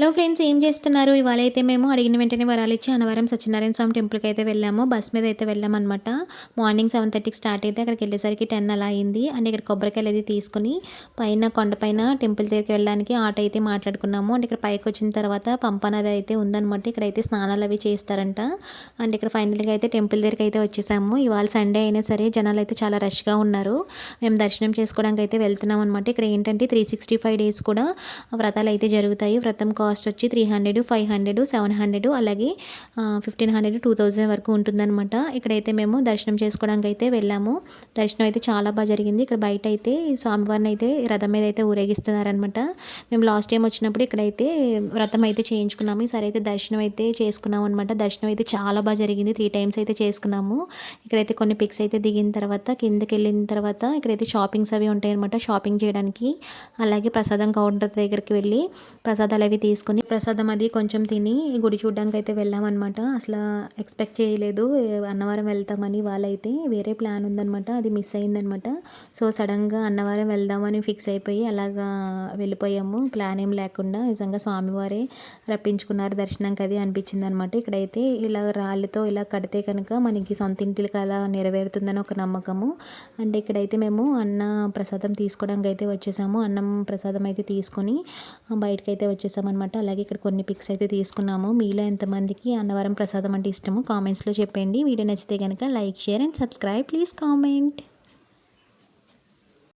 Hello friends, ఏం చేస్తున్నారు? ఇవాళ అయితే మేము అడిగిన వెంటనే వరాలిచ్చి అన్నవరం సత్యనారాయణ స్వామి టెంపుల్‌కి అయితే వెళ్ళాము. బస్ మీద అయితే వెళ్ళామనమాట. మార్నింగ్ 7:30కి స్టార్ట్ అయితే అక్కడికెళ్ళేసరికి 10 అలా అయింది. అండ్ ఇక్కడ కొబ్బరికాయలు అది తీసుకొని పైన కొండపైన టెంపుల్ దగ్గరికి వెళ్ళడానికి ఆటో అయితే మాట్లాడుకున్నాము. అండ్ ఇక్కడ పైకొచ్చిన తర్వాత పంపా నది అయితే ఉందనమాట. ఇక్కడైతే స్నానాలు అవి చేస్తారంట. అండ్ ఇక్కడ ఫైనల్‌గా అయితే టెంపుల్ దగ్గరికి అయితే వచ్చేసాము. ఇవాళ సండే అయినా సరే జనాలైతే చాలా రష్‌గా ఉన్నారు. మేము దర్శనం చేసుకోవడానికి అయితే వెళ్తున్నాం అనమాట. ఇక్కడ ఏంటంటే 365 డేస్ కూడా వ్రతాలు అయితే జరుగుతాయి. వ్రతం కాస్ట్ వచ్చి 300, 500, 700 అలాగే 1500, 2000 వరకు ఉంటుందన్నమాట. ఇక్కడైతే మేము దర్శనం చేసుకోవడానికి అయితే వెళ్ళాము. దర్శనం అయితే చాలా బాగా జరిగింది. ఇక్కడ బయట అయితే స్వామివారిని అయితే రథం మీద అయితే ఊరేగిస్తున్నారనమాట. మేము లాస్ట్ టైం వచ్చినప్పుడు ఇక్కడైతే వ్రతం అయితే చేయించుకున్నాము. ఈసారి అయితే దర్శనం అయితే చేసుకున్నాం అనమాట. దర్శనం అయితే చాలా బాగా జరిగింది. 3 టైమ్స్ అయితే చేసుకున్నాము. ఇక్కడైతే కొన్ని పిక్స్ అయితే దిగిన తర్వాత కిందకి వెళ్ళిన తర్వాత ఇక్కడైతే షాపింగ్స్ అవి ఉంటాయన్నమాట. షాపింగ్ చేయడానికి అలాగే ప్రసాదం కౌంటర్ దగ్గరికి వెళ్ళి ప్రసాదాలు అవి తీసుకొని ప్రసాదం అది కొంచెం తిని గుడి చూడడానికి అయితే వెళ్ళామన్నమాట. అసలు ఎక్స్పెక్ట్ చేయలేదు అన్నవరం వెళ్తామని. వాళ్ళైతే వేరే ప్లాన్ ఉందన్నమాట, అది మిస్ అయిందనమాట. సో సడన్గా అన్నవరం వెళ్దామని ఫిక్స్ అయిపోయి అలాగా వెళ్ళిపోయాము, ప్లాన్ ఏం లేకుండా. నిజంగా స్వామివారే రప్పించుకున్నారు దర్శనంకి అది అనిపించింది అనమాట. ఇక్కడైతే ఇలా రాళ్ళతో ఇలా కడితే కనుక మనకి సొంత ఇంటికి అలా నెరవేరుతుందని ఒక నమ్మకము. అండ్ ఇక్కడైతే మేము అన్న ప్రసాదం తీసుకోవడానికి అయితే వచ్చేసాము. అన్నం ప్రసాదం అయితే తీసుకొని బయటకైతే వచ్చేసామన్నమాట. అలాగే ఇక్కడ కొన్ని పిక్స్ అయితే తీసుకున్నాము. మీలో ఎంతమందికి అన్నవరం ప్రసాదం అంటే ఇష్టమో కామెంట్స్లో చెప్పండి. వీడియో నచ్చితే కనుక like, share and subscribe. Please comment.